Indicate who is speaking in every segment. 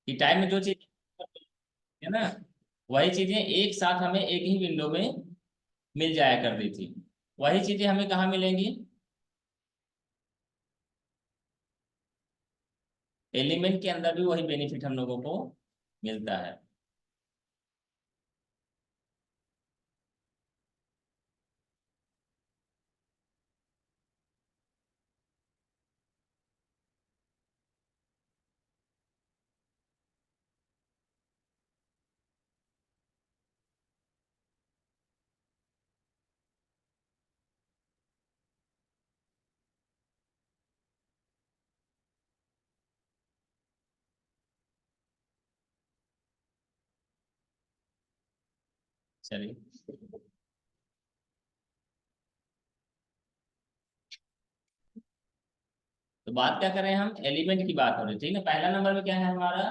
Speaker 1: कि टाइम में जो चीज है ना, वही चीजें एक साथ हमें एक ही विंडो में मिल जाया करती थी। वही चीजें हमें कहाँ मिलेंगी? एलिमेंट के अंदर भी वही बेनिफिट हम लोगों को मिलता है। चलिए, तो बात क्या करें, हम एलिमेंट की बात हो रही है, ठीक है। पहला नंबर में क्या है हमारा?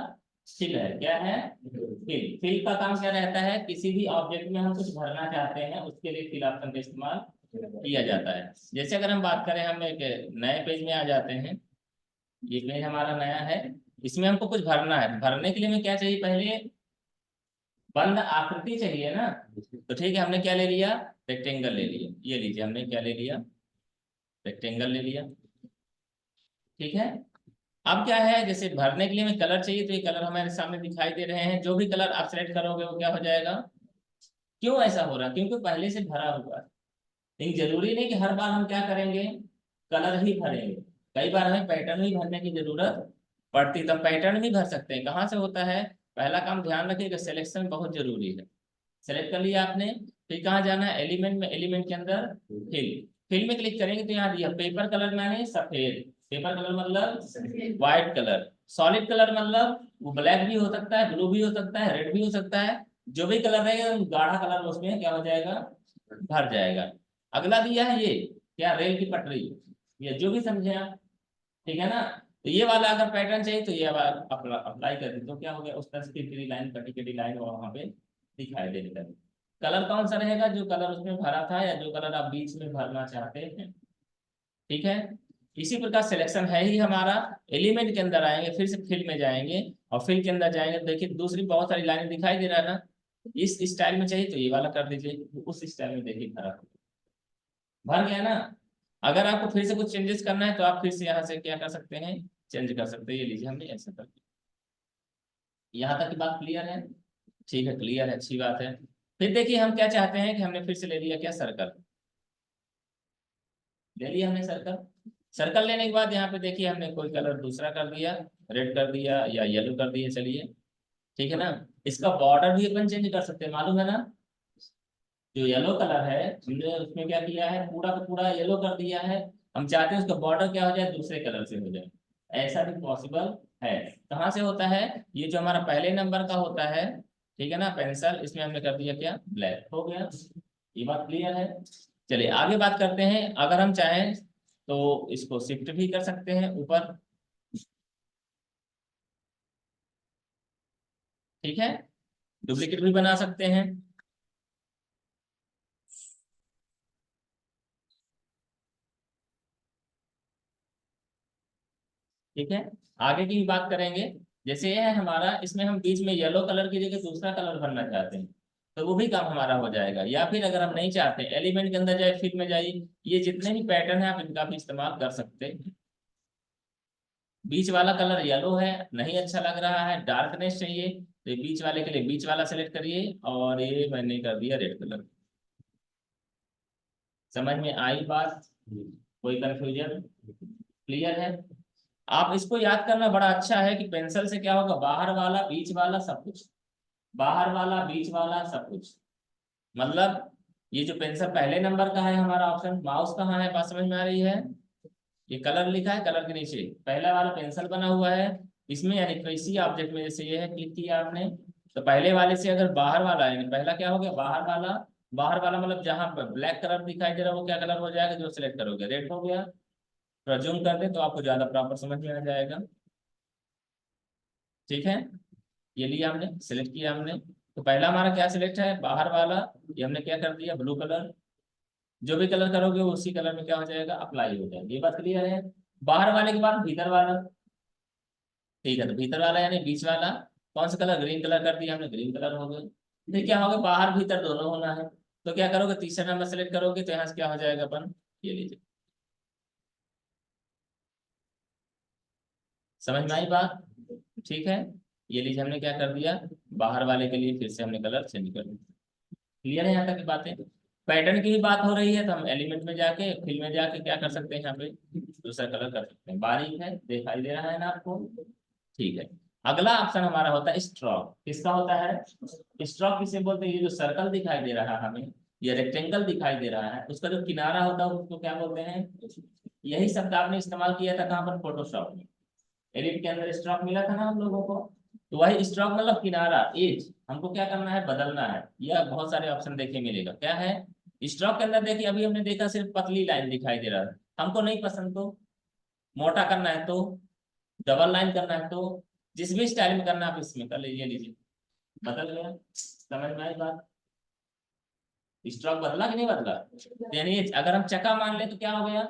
Speaker 1: फिल है। क्या है? फिल। फिल का काम क्या रहता है? किसी भी ऑब्जेक्ट में हम कुछ भरना चाहते हैं, उसके लिए फिल ऑप्शन का इस्तेमाल किया जाता है। जैसे अगर हम बात करें, हम एक नए पेज में आ जाते हैं। ये पेज हमारा नया है। इसमें हमको कुछ भरना है। भरने के लिए हमें क्या चाहिए? पहले बंद आकृति चाहिए ना। तो ठीक है, हमने क्या ले लिया? रेक्टेंगल ले लिया। ये लीजिए, हमने क्या ले लिया? रेक्टेंगल ले लिया। ठीक है। अब क्या है, जैसे भरने के लिए हमें कलर चाहिए, तो ये कलर हमारे सामने दिखाई दे रहे हैं। जो भी कलर आप सेलेक्ट करोगे वो क्या हो जाएगा? क्यों ऐसा हो रहा है? क्योंकि पहले से भरा हुआ है। लेकिन जरूरी नहीं कि हर बार हम क्या करेंगे, कलर ही भरेंगे। कई बार हमें पैटर्न भी भरने की जरूरत पड़ती है, तो पैटर्न भी भर सकते हैं। कहाँ से होता है? पहला काम ध्यान रखिएगा, सिलेक्शन बहुत जरूरी है। सेलेक्ट कर लिया आपने, फिर कहाँ जाना है? एलिमेंट में। एलिमेंट के अंदर फिल। फिल में क्लिक करेंगे तो यहाँ दिया पेपर कलर, मैंने सफेद। पेपर कलर मतलब व्हाइट कलर। सॉलिड कलर मतलब वो ब्लैक भी हो सकता है, ब्लू भी हो सकता है, रेड भी हो सकता है। जो भी कलर रहेगा गाढ़ा कलर उसमें क्या हो जाएगा? भर जाएगा। अगला दिया है ये, क्या? रेल की पटरी। ये जो भी समझे आप, ठीक है ना। तो ये वाला अगर पैटर्न चाहिए तो ये वाला अप्लाई कर दी, तो क्या हो गया? उस तरह की टेढ़ी लाइन, कटी कटी लाइन वहां पे दिखाई देने लगी। कलर कौन सा रहेगा? जो कलर उसमें भरा था, या जो कलर आप बीच में भरना चाहते हैं। ठीक है। इसी प्रकार सिलेक्शन है ही हमारा। एलिमेंट के अंदर आएंगे, फिर से फिल में जाएंगे, और फिल के अंदर जाएंगे तो देखिए दूसरी बहुत सारी लाइनें दिखाई दे रहा है ना। इस स्टाइल में चाहिए तो ये वाला कर दीजिए, उस स्टाइल में देखिए भरा भर गया ना। अगर आपको फिर से कुछ चेंजेस करना है तो आप फिर से यहाँ से क्या कर सकते हैं? चेंज कर सकते हैं। ये लीजिए, हमने ऐसा कर दिया। यहाँ तक की बात क्लियर है? ठीक है, क्लियर है, अच्छी बात है। फिर देखिए हम क्या चाहते हैं, कि हमने फिर से ले लिया क्या? सर्कल। ले लिया हमने सर्कल। सर्कल लेने के बाद यहाँ पे देखिए हमने कोई कलर दूसरा कर दिया। रेड कर दिया या येलो कर दिया, चलिए। ठीक है ना। इसका बॉर्डर भी अपन चेंज कर सकते हैं, मालूम है ना। जो येलो कलर है, हमने उसमें क्या किया है? पूरा का पूरा येलो कर दिया है। हम चाहते हैं उसका बॉर्डर क्या हो जाए? दूसरे कलर से हो जाए। ऐसा भी पॉसिबल है। कहाँ से होता है? ये जो हमारा पहले नंबर का होता है, ठीक है ना, पेंसिल, इसमें हमने कर दिया क्या? ब्लैक हो गया। ये बात क्लियर है। चलिए आगे बात करते हैं। अगर हम चाहें तो इसको शिफ्ट भी कर सकते हैं ऊपर। ठीक है। डुप्लीकेट भी बना सकते हैं। ठीक है। आगे की भी बात करेंगे। जैसे ये है हमारा, इसमें हम बीच में येलो कलर की जगह दूसरा कलर भरना चाहते हैं, तो वो भी काम हमारा हो जाएगा। या फिर अगर हम नहीं चाहते, एलिमेंट के अंदर जाए, फिर में जाइए, ये जितने भी पैटर्न है आप इनका भी इस्तेमाल कर सकते हैं। बीच वाला कलर येलो है, नहीं अच्छा लग रहा है, डार्कनेस चाहिए, तो ये बीच वाले के लिए बीच वाला सेलेक्ट करिए, और ये मैंने कर दिया रेड कलर। समझ में आई बात? कोई कंफ्यूजन? क्लियर है? आप इसको याद करना, बड़ा अच्छा है कि पेंसिल से क्या होगा? बाहर वाला, बीच वाला, सब कुछ। बाहर वाला, बीच वाला, सब कुछ। मतलब ये जो पेंसिल पहले नंबर का है हमारा ऑप्शन, माउस कहाँ है? बात समझ में आ रही है? ये कलर लिखा है, कलर के नीचे पहला वाला पेंसिल बना हुआ है। इसमें यानी किसी ऑब्जेक्ट में, जैसे ये है, क्लिक किया आपने, तो पहले वाले से अगर बाहर वाला है, पहला क्या हो गया? बाहर वाला। बाहर वाला मतलब जहां पर ब्लैक कलर दिखाई दे रहा है वो क्या कलर हो जाएगा? जो सिलेक्ट करोगे रेड हो गया। थोड़ा जूम कर दे तो आपको ज्यादा प्रॉपर समझ में आ जाएगा। ठीक है। ये लिया हमने, सिलेक्ट किया हमने, तो पहला हमारा क्या सिलेक्ट है? बाहर वाला। ये हमने क्या कर दिया? Blue colour. जो भी कलर करोगे वो उसी कलर में क्या हो जाएगा? अप्लाई हो जाएगा। ये बात क्लियर है? बाहर वाले के बाद भीतर वाला। ठीक है, तो भीतर वाला यानी बीच वाला कौन सा कलर, ग्रीन कलर कर दिया हमने, ग्रीन कलर हो गया। फिर क्या होगा, बाहर भीतर दोनों होना है, तो क्या करोगे, तीसरा नंबर सेलेक्ट करोगे, तो यहाँ से क्या हो जाएगा अपन, ये लीजिए। समझ में आई बात? ठीक है, ये लीजिए हमने क्या कर दिया, बाहर वाले के लिए फिर से हमने कलर चेंज कर दिया। क्लियर है यहाँ तक की बातें? पैटर्न की भी बात हो रही है तो हम एलिमेंट में जाके, फिल में जाके क्या कर सकते हैं, यहाँ पे दूसरा कलर कर सकते हैं। बारीक है, दिखाई दे रहा है ना आपको? ठीक है। अगला ऑप्शन हमारा होता है स्ट्रोक। किसका होता है? स्ट्रोक किसे बोलते हैं? ये जो सर्कल दिखाई दे रहा है हमें, ये रेक्टेंगल दिखाई दे रहा है, उसका जो किनारा होता है उसको क्या बोलते हैं? यही शब्द आपने इस्तेमाल किया था कहाँ पर, फोटोशॉप में। एडिट के अंदर स्ट्रोक मिला था ना हम लोगों को। तो वही स्ट्रोक मतलब किनारा, एज, हमको क्या करना है, बदलना है। यह बहुत सारे ऑप्शन देखिए मिलेगा, क्या है स्ट्रोक के अंदर। देखिए अभी हमने देखा सिर्फ पतली लाइन दिखाई दे रहा है, हमको नहीं पसंद, तो मोटा करना है तो, डबल लाइन करना है तो, जिस भी स्टाइल में करना है आप इसमें कर लीजिए, लीजिए बदल गया। समझ में आई बात? स्ट्रोक बदला कि नहीं बदला? यानी अगर हम चक्का मान ले तो क्या हो गया,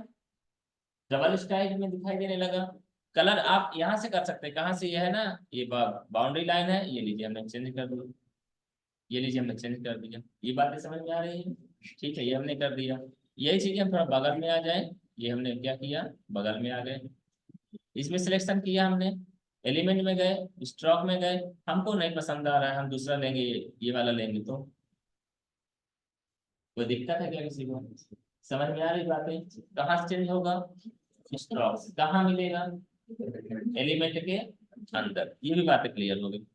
Speaker 1: डबल स्टाइल में दिखाई देने लगा। कलर आप यहाँ से कर सकते हैं, कहाँ से, ये है ना, ये बाउंड्री लाइन है, ये लीजिए हमने चेंज कर दिया, ये लीजिए हमने चेंज कर दिया। ये बातें समझ में आ रही है? ठीक है, ये हमने कर दिया। यही चीजें हम थोड़ा बगल में आ जाए, ये हमने क्या किया, बगल में आ गए, इसमें सिलेक्शन किया हमने, एलिमेंट में गए, स्ट्रोक में गए, हमको नहीं पसंद आ रहा है, हम दूसरा लेंगे, ये वाला लेंगे, तो कोई दिक्कत है क्या किसी को? समझ में आ रही बातें? कहाँ से चेंज होगा, स्ट्रोक कहाँ मिलेगा, एलिमेंट के अंदर। ये भी बातें क्लियर हो गई।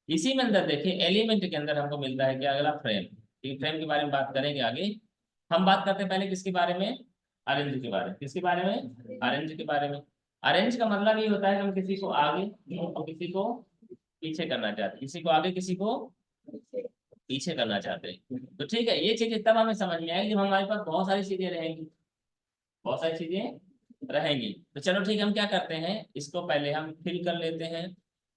Speaker 1: इसी में अंदर देखिए, एलिमेंट के अंदर हमको मिलता है क्या, अगला फ्रेम। ठीक, फ्रेम के बारे में बात करेंगे आगे। हम बात करते हैं पहले किसके बारे में, अरेंज के बारे में। किसके बारे में, अरेंज के बारे में। अरेंज का मतलब ये होता है कि हम किसी को आगे और किसी को पीछे करना चाहते हैं, किसी को आगे किसी को पीछे करना चाहते हैं। तो ठीक है, ये चीजें तब हमें समझ में आएगी जब हमारे पास बहुत सारी चीजें रहेंगी, बहुत सारी चीजें रहेंगी। तो चलो ठीक है, हम क्या करते हैं, इसको पहले हम फिल कर लेते हैं।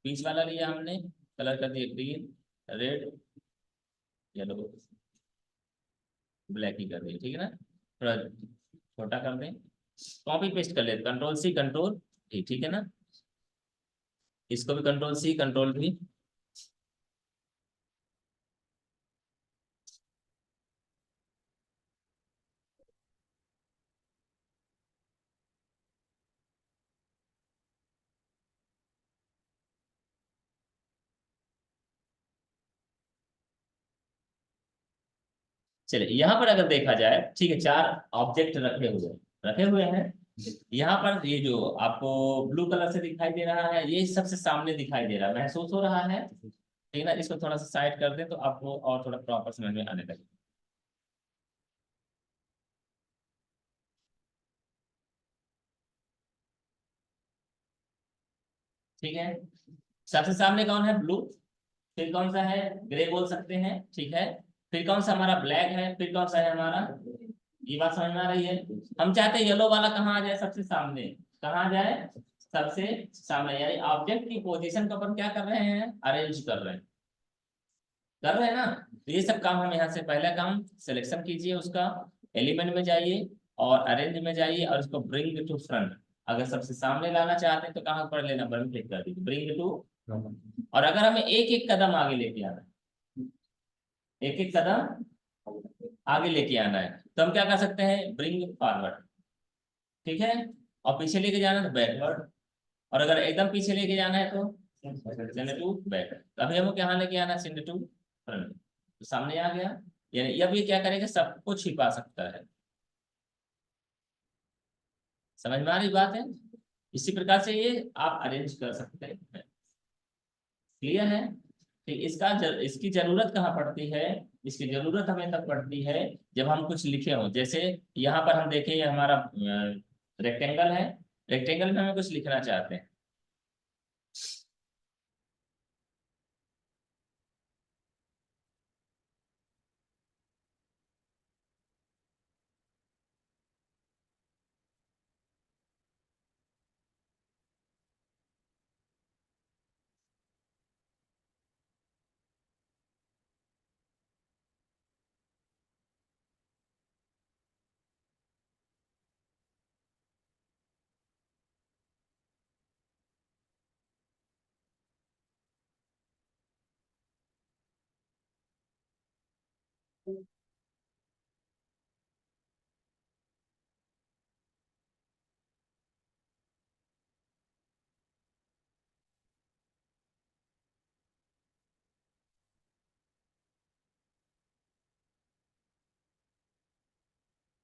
Speaker 1: बीच वाला लिया हमने, कलर कर दिया ग्रीन, रेड, येलो, ब्लैक ही कर दिया, ठीक है ना, थोड़ा छोटा कर दें, कॉपी पेस्ट कर लेते, कंट्रोल सी कंट्रोल, ठीक है ना, इसको भी कंट्रोल सी कंट्रोल भी। चलिए यहाँ पर अगर देखा जाए, ठीक है, चार ऑब्जेक्ट रखे हुए हैं। यहाँ पर ये जो आपको ब्लू कलर से दिखाई दे रहा है, ये सबसे सामने दिखाई दे रहा है, महसूस हो रहा है, ठीक है ना। इसको थोड़ा सा साइड कर दें तो आपको और थोड़ा प्रॉपर समझ में आने लगे। ठीक है, सबसे सामने कौन है, ब्लू। फिर कौन सा है, ग्रे बोल सकते हैं, ठीक है। फिर कौन सा हमारा, ब्लैक है। फिर कौन सा है हमारा, ये बात समझ में आ रही है? हम चाहते हैं येलो वाला कहाँ आ जाए, सबसे सामने। कहाँ आ जाए, सबसे सामने, यानी ऑब्जेक्ट की पोजीशन को अपन क्या कर रहे हैं, अरेंज कर रहे हैं ना। तो ये सब काम हम यहाँ से, पहला काम सिलेक्शन कीजिए उसका, एलिमेंट में जाइए और अरेंज में जाइए और उसको ब्रिंग टू फ्रंट। अगर सबसे सामने लाना चाहते हैं तो कहाँ पर लेना, बटन क्लिक कर दीजिए, ब्रिंग टू। और अगर हमें एक एक कदम आगे लेके आना है, एक एक कदम आगे लेके आना है, तो हम क्या कर सकते हैं, ब्रिंग फॉरवर्ड, ठीक है। और पीछे लेके जाना है तो बैकवर्ड। और अगर एकदम पीछे लेके जाना है तो सेंड टू बैक। तो अभी हमको यहाँ लेके आना, सेंड टू फ्रंट, तो सामने आ गया। यानी अब ये क्या करेगा, सबको छिपा सकता है। समझ में आ रही बात है? इसी प्रकार से ये आप अरेंज कर सकते हैं। क्लियर है? ठीक, इसकी जरूरत कहाँ पड़ती है, इसकी जरूरत हमें तब पड़ती है जब हम कुछ लिखे हों। जैसे यहाँ पर हम देखें, ये हमारा रेक्टेंगल है, रेक्टेंगल में हमें कुछ लिखना चाहते हैं।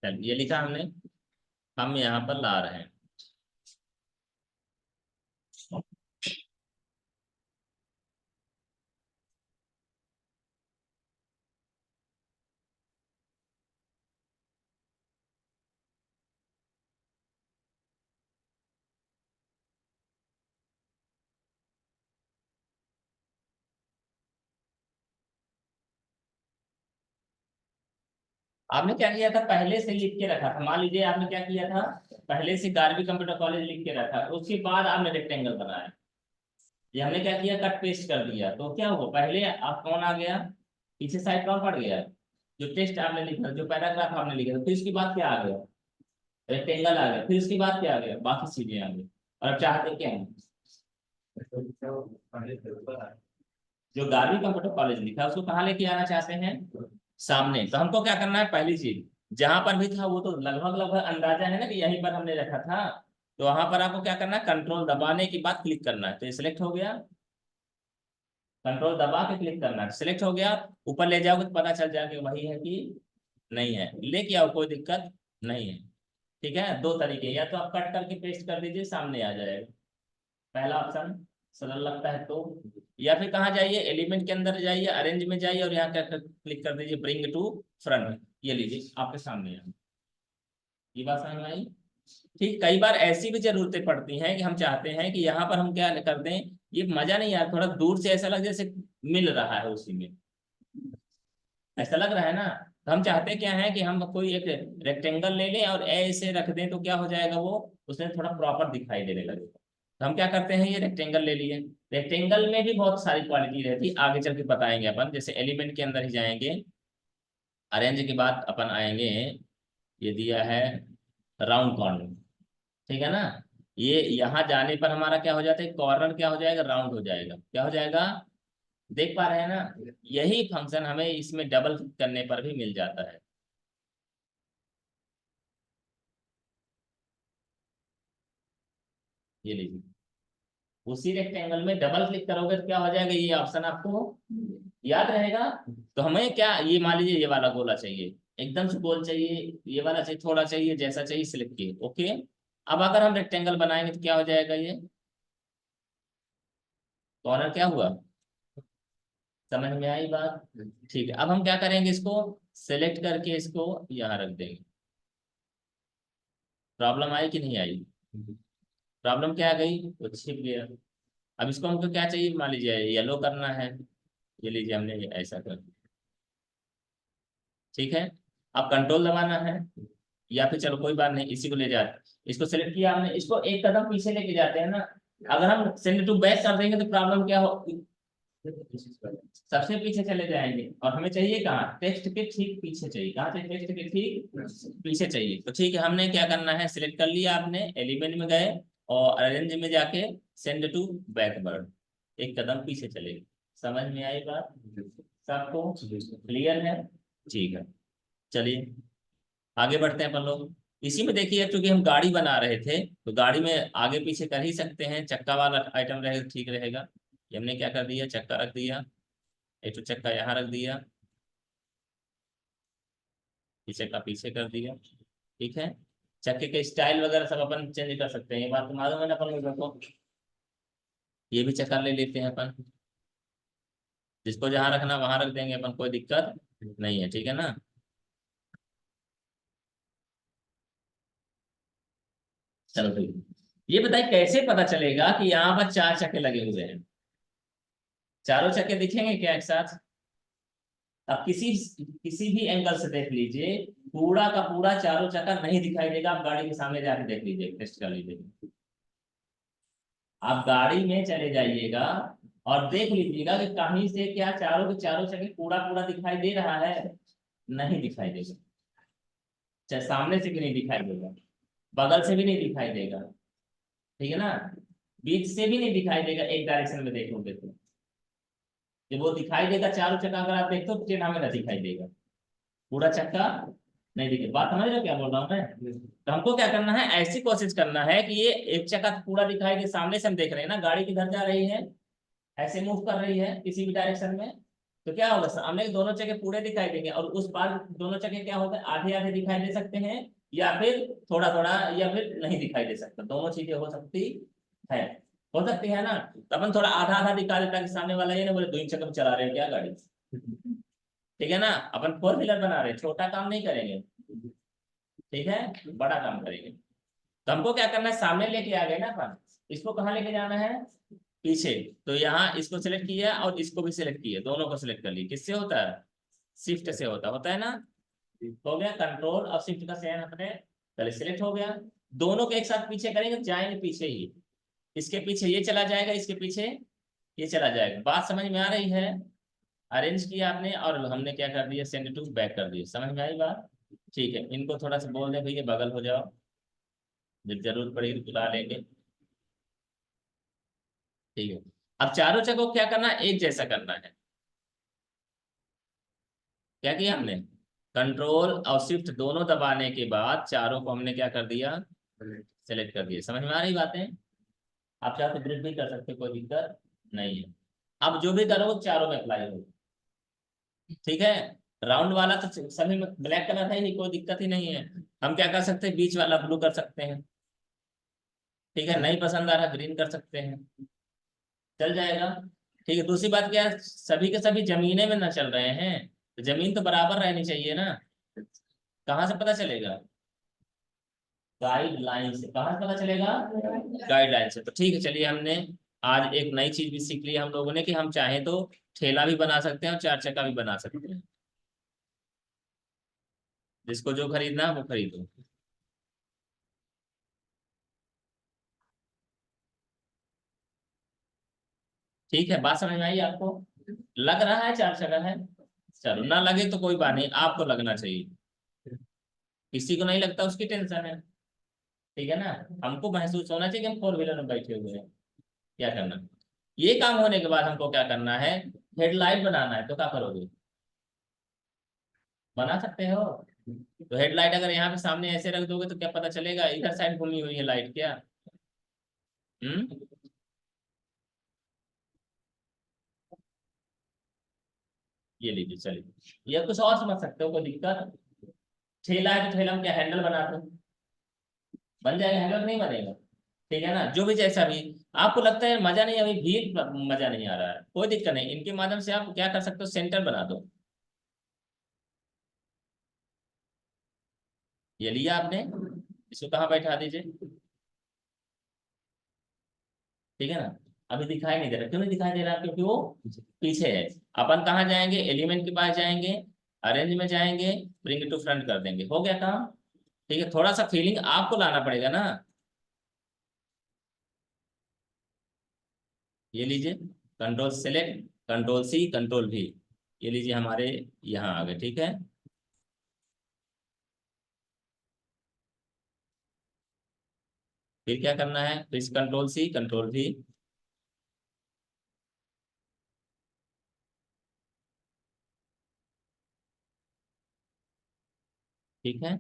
Speaker 1: चलिए, ये लिखा हमने, हम यहाँ पर ला रहे हैं। आपने क्या किया था, पहले से लिख के रखा था। मान लीजिए आपने क्या किया था, पहले से गार्गी कंप्यूटर कॉलेज लिख के रखा, उसके बाद आपने रेक्टेंगल बनाया। ये हमने क्या किया, कट पेस्ट कर दिया, तो क्या हुआ, पहले आप कौन आ गया, पीछे साइड कौन पड़ गया, जो टेक्स्ट आपने लिखा, जो पैराग्राफ आपने लिखा था, फिर उसके बाद क्या आ गया, रेक्टेंगल आ गया, फिर उसके बाद क्या आ गया, बाकी चीजें आ गई। और अब चाहते क्या है, जो गार्गी कंप्यूटर कॉलेज लिखा है उसको कहाँ लेके आना चाहते हैं, सामने। तो हमको क्या करना है, पहली चीज, जहां पर भी था वो तो लगभग लगभग अंदाजा है ना कि यहीं पर हमने रखा था, तो वहां पर आपको क्या करना है, कंट्रोल दबाने के बाद क्लिक करना है, तो ये सिलेक्ट हो गया, कंट्रोल दबा के क्लिक करना है, सिलेक्ट हो गया। ऊपर ले जाओगे तो पता चल जाएगा कि वही है कि नहीं है, लेके आओ कोई दिक्कत नहीं है। ठीक है, दो तरीके, या तो आप कट करके पेस्ट कर दीजिए, सामने आ जाएगा, पहला ऑप्शन सरल लगता है तो। या फिर कहाँ जाइए, एलिमेंट के अंदर जाइए, अरेंज में जाइए, और यहाँ क्लिक कर दीजिए ब्रिंग टू फ्रंट, ये लीजिए आपके सामने है। ये बात समझ में आई। ठीक, कई बार ऐसी भी जरूरतें पड़ती हैं कि हम चाहते हैं कि यहाँ पर हम क्या कर दें, ये मजा नहीं यार, थोड़ा दूर से ऐसा लग जैसे मिल रहा है उसी में, ऐसा लग रहा है ना। तो हम चाहते क्या है कि हम कोई एक रेक्टेंगल ले लें और ऐसे रख दें, तो क्या हो जाएगा, वो उसमें थोड़ा प्रॉपर दिखाई देने लगेगा। तो हम क्या करते हैं, ये रेक्टेंगल ले लिए। रेक्टेंगल में भी बहुत सारी क्वालिटी रहती है, आगे चल के बताएंगे अपन, जैसे एलिमेंट के अंदर ही जाएंगे, अरेंज के बाद अपन आएंगे, ये दिया है राउंड कॉर्नर, ठीक है ना। ये यहाँ जाने पर हमारा क्या हो जाता है, कॉर्नर क्या हो जाएगा, राउंड हो जाएगा, क्या हो जाएगा, देख पा रहे हैं ना। यही फंक्शन हमें इसमें डबल क्लिक करने पर भी मिल जाता है। ये लीजिए, उसी रेक्टेंगल में डबल क्लिक करोगे तो क्या हो जाएगा, ये ऑप्शन आपको याद रहेगा। तो हमें क्या, ये मान लीजिए ये वाला गोला चाहिए, एकदम से गोल चाहिए, ये वाला चाहिए, थोड़ा चाहिए, जैसा चाहिए सिलेक्ट किए, ओके। अब अगर हम रेक्टेंगल बनाएंगे तो क्या हो जाएगा, ये कॉर्नर क्या हुआ, समझ में आई बात। ठीक है, अब हम क्या करेंगे, इसको सेलेक्ट करके इसको यहाँ रख देंगे। प्रॉब्लम आई कि नहीं आई, प्रॉब्लम क्या आ गई, वो छिप गया। अब इसको हमको क्या चाहिए, मान लीजिए येलो करना है, ये लीजिए हमने ये ऐसा कर दिया। ठीक है, अब कंट्रोल दबाना है, या फिर चलो कोई बात नहीं, इसी को ले जाते, इसको सेलेक्ट किया हमने, इसको एक कदम पीछे लेके जाते हैं ना। अगर हम सेंड टू बैक कर देंगे तो प्रॉब्लम क्या हो, सबसे पीछे चले जाएंगे, और हमें चाहिए कहाँ, टेक्स्ट के ठीक पीछे चाहिए, कहाँ चाहिए, टेक्स्ट के ठीक पीछे चाहिए। तो ठीक है, हमने क्या करना है, सिलेक्ट कर लिया आपने, एलिमेंट में गए और अरेंज में जाके सेंड टू बैकवर्ड, एक कदम पीछे चले। समझ में आई बात सबको, क्लियर है। ठीक है, चलिए आगे बढ़ते हैं अपन लोग। इसी में देखिए, क्योंकि हम गाड़ी बना रहे थे, तो गाड़ी में आगे पीछे कर ही सकते हैं, चक्का वाला आइटम रहेगा ठीक रहेगा। ये हमने क्या कर दिया, चक्का रख दिया, एक तो चक्का यहाँ रख दिया, पीछे का पीछे कर दिया। ठीक है, चक्के के स्टाइल वगैरह सब अपन चेंज कर सकते हैं, ये बात तो मालूम है ना अपन लोगों को। ये भी चक्का ले लेते हैं अपन, जिसको जहाँ रखना वहां रख देंगे अपन, कोई दिक्कत नहीं है, ठीक है ना। चलो ठीक है। ये बताइए कैसे पता चलेगा कि यहाँ पर चार चक्के लगे हुए हैं, चारों चक्के दिखेंगे क्या एक साथ। अब किसी किसी भी एंगल से देख लीजिए, पूरा का पूरा चारों चक्का नहीं दिखाई देगा, आप गाड़ी के सामने जाके देख लीजिए, टेस्ट कर लीजिए। आप गाड़ी में चले जाइएगा और देख लीजिएगा कि कहीं से क्या चारों के चारों चक्के पूरा पूरा दिखाई दे रहा है, नहीं दिखाई देगा। चाहे सामने से भी नहीं दिखाई देगा, बगल से भी नहीं दिखाई देगा, ठीक है ना, बीच से भी नहीं दिखाई देगा, एक डायरेक्शन में देखोगे तो। जब वो दिखाई देगा चारों चक्का, अगर आप देखते हो तो टेढ़ा मेढ़ा दिखाई देगा। पूरा चक्का नहीं दिखे। बात समझ रहे हो क्या बोल रहा हूँ मैं? तो हमको क्या करना है, ऐसी कोशिश करना है कि ये एक चक्का तो पूरा दिखाई दे, सामने से हम देख रहे हैं ना गाड़ी किधर जा रही है, ऐसे मूव कर रही है किसी भी डायरेक्शन में। तो क्या होगा, सामने के दोनों चक्के पूरे दिखाई देंगे और उस पार दोनों चक्के क्या होते हैं, आधे आधे दिखाई दे सकते हैं, या फिर थोड़ा थोड़ा, या फिर नहीं दिखाई दे सकता। दोनों चीजें हो सकती है, हो सकती है ना। तो अपन थोड़ा आधा आधा दिखा देता कि सामने वाला ये ना बोले दो ही चक्कर में चला रहे हैं क्या गाड़ी। ठीक है ना, अपन फोर व्हीलर बना रहे हैं, छोटा काम नहीं करेंगे, ठीक है, बड़ा काम करेंगे। तो हमको क्या करना है, सामने लेके आ गए ना अपन, इसको कहाँ लेके जाना है, पीछे। तो यहाँ इसको सिलेक्ट किया और इसको भी सिलेक्ट किया, दोनों को सिलेक्ट कर लिया। किससे होता है, शिफ्ट से होता है ना। हो गया, कंट्रोल और शिफ्ट का चयन अपने पहले सिलेक्ट हो गया। दोनों को एक साथ पीछे करेंगे, जाएंगे पीछे ही, इसके पीछे ये चला जाएगा, इसके पीछे ये चला जाएगा। बात समझ में आ रही है? अरेंज किया आपने और हमने क्या कर दिया, सेंड टू बैक कर दिया। समझ में आई बात? ठीक है, इनको थोड़ा सा बोल दे भैया बगल हो जाओ, जब जरूरत पड़ेगी तो बुला लेंगे। ठीक है, अब चारों चक्कों को क्या करना है, एक जैसा करना है। क्या किया हमने, कंट्रोल और शिफ्ट दोनों दबाने के बाद चारों को हमने क्या कर दिया, सेलेक्ट कर दिया। समझ में आ रही बातें? आप चाहे तो ग्रुप भी कर सकते हो, कोई दिक्कत नहीं है। अब जो भी करो चारों में अप्लाई हो, ठीक है। राउंड वाला तो सभी में ब्लैक कलर है ही, कोई दिक्कत ही नहीं है। हम क्या कर सकते हैं, बीच वाला ब्लू कर सकते हैं, ठीक है। नहीं पसंद आ रहा ग्रीन कर सकते हैं, चल जाएगा। ठीक है, दूसरी बात क्या है, सभी के सभी जमीने में ना चल रहे हैं, तो जमीन तो बराबर रहनी चाहिए ना। कहाँ से पता चलेगा, गाइडलाइन से। कहाँ से पता चलेगा, गाइडलाइन से। तो ठीक है, चलिए हमने आज एक नई चीज भी सीख ली हम लोगों ने, कि हम चाहें तो ठेला भी बना सकते हैं और चार चक्का भी बना सकते हैं। जिसको जो खरीदना है वो खरीदो। ठीक है, बात समझ में आई आपको? लग रहा है चार चक्का है, चलो ना लगे तो कोई बात नहीं, आपको लगना चाहिए। किसी को नहीं लगता उसकी टेंशन है, ठीक है ना। हमको महसूस होना चाहिए कि हम फोर व्हीलर में बैठे हुए हैं। क्या करना, ये काम होने के बाद हमको क्या करना है, हेडलाइट बनाना है। तो क्या करोगे, बना सकते हो। तो हेडलाइट अगर यहाँ पे सामने ऐसे रख दोगे तो क्या पता चलेगा इधर साइड घूमी हुई है लाइट क्या। हम्म, ये लीजिए, चलिए ये कुछ और समझ सकते हो, कोई दिक्कत। ठेला है तो ठेला में क्या हैंडल बना दो, बन जाएगा, हैंडल नहीं बनेगा। ठीक है ना, जो भी जैसा भी आपको लगता है मजा नहीं, अभी भी मजा नहीं आ रहा है, कोई दिक्कत नहीं, इनके माध्यम से आप क्या कर सकते हो, सेंटर बना दो। ये लिया आपने, इसको कहाँ बैठा दीजिए, ठीक है ना। अभी दिखाई नहीं दे रहा, क्यों नहीं दिखाई दे रहा, क्योंकि वो पीछे है। अपन कहाँ जाएंगे, एलिमेंट के पास जाएंगे, अरेंज में जाएंगे, ब्रिंग टू फ्रंट कर देंगे, हो गया काम। ठीक है, थोड़ा सा फीलिंग आपको लाना पड़ेगा ना। ये लीजिए, control select, control C, control V, ये लीजिए हमारे यहाँ आ गए, ठीक है। फिर क्या करना है, फिर कंट्रोल सी, कंट्रोल भी, ठीक है।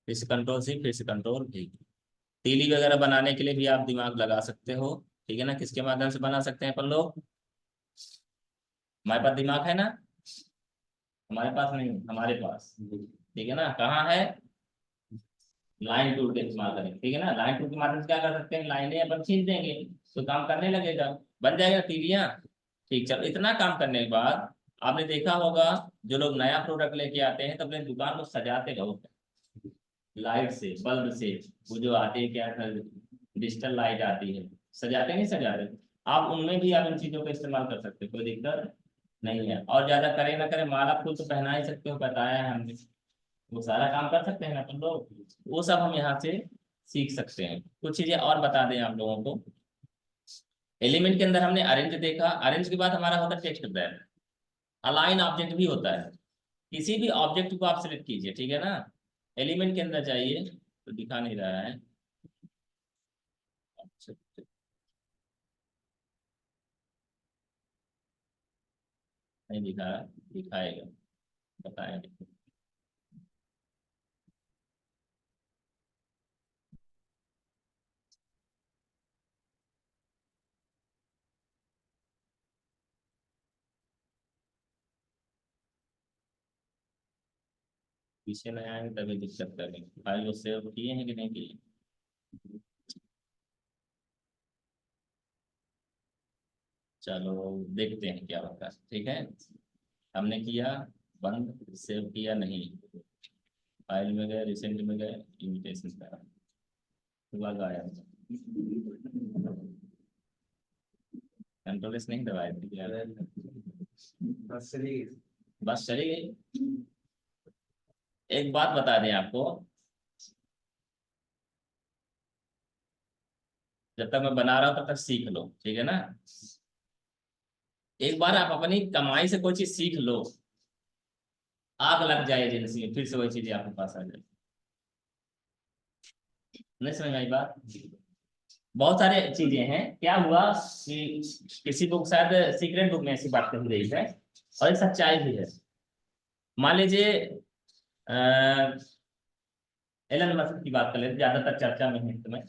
Speaker 1: फिर से कंट्रोल सी, फिर से कंट्रोल भी। तीली वगैरह बनाने के लिए भी आप दिमाग लगा सकते हो, ठीक है ना। किसके माध्यम से बना सकते हैं अपन लोग, हमारे पास दिमाग है ना, हमारे पास नहीं, हमारे पास, ठीक है ना। कहाँ है, लाइन टूल के इस्तेमाल करें, ठीक है ना। लाइन टूल के माध्यम से क्या कर सकते हैं, लाइनें अपन खींच देंगे तो काम करने लगेगा, बन जाएगा तीलियां। ठीक, चलो इतना काम करने के बाद आपने देखा होगा, जो लोग नया प्रोडक्ट लेके आते हैं तो अपने दुकान को सजाते बहुत हैं। लाइट से, बल्ब से, वो जो आती है क्या, डिजिटल लाइट आती है, सजाते नहीं सजाते, आप उनमें भी आप इन चीजों का इस्तेमाल कर सकते हो, कोई दिक्कत नहीं है। और ज्यादा करें ना करें, माला फूल तो पहना ही सकते हो, बताया है हमने, वो सारा काम कर सकते हैं ना अपन लोग, वो सब हम यहाँ से सीख सकते हैं। कुछ चीजें और बता दें आप लोगों को। एलिमेंट के अंदर हमने अरेंज देखा, अरेंज के बाद हमारा होता है टेक्स्ट बैग। अलाइन ऑब्जेक्ट भी होता है, किसी भी ऑब्जेक्ट को आप सिलेक्ट कीजिए, ठीक है ना। एलिमेंट के अंदर जाइए, तो दिखा नहीं रहा है, अच्छा, नहीं दिखा, दिखाएगा, बताएंगे। पीछे नहीं आएंगे तभी दिक्कत करेंगे। फाइल वो सेव किए हैं कि नहीं किए? चलो देखते हैं क्या होता है, ठीक है। हमने किया बंद, सेव किया नहीं, फाइल में गए, रिसेंट में गए, इन्विटेशन करा, लगाया, कंट्रोल एस नहीं दबाए थे यार, बस चली गई। एक बात बता दें आपको, जब तक मैं बना रहा हूं तब तक सीख लो, ठीक है ना। एक बार आप अपनी कमाई से कोई चीज सीख लो, आग लग जाए एजेंसी में, फिर से वही चीजें आपके पास आ जाए। नहीं समझ में आई बात? बहुत सारे चीजें हैं। क्या हुआ कि किसी बुक, शायद सीक्रेट बुक में ऐसी बात कही गई है, और एक सच्चाई भी है। मान लीजिए एलन मस्क की बात कर लेते, ज्यादातर चर्चा में है इस समय,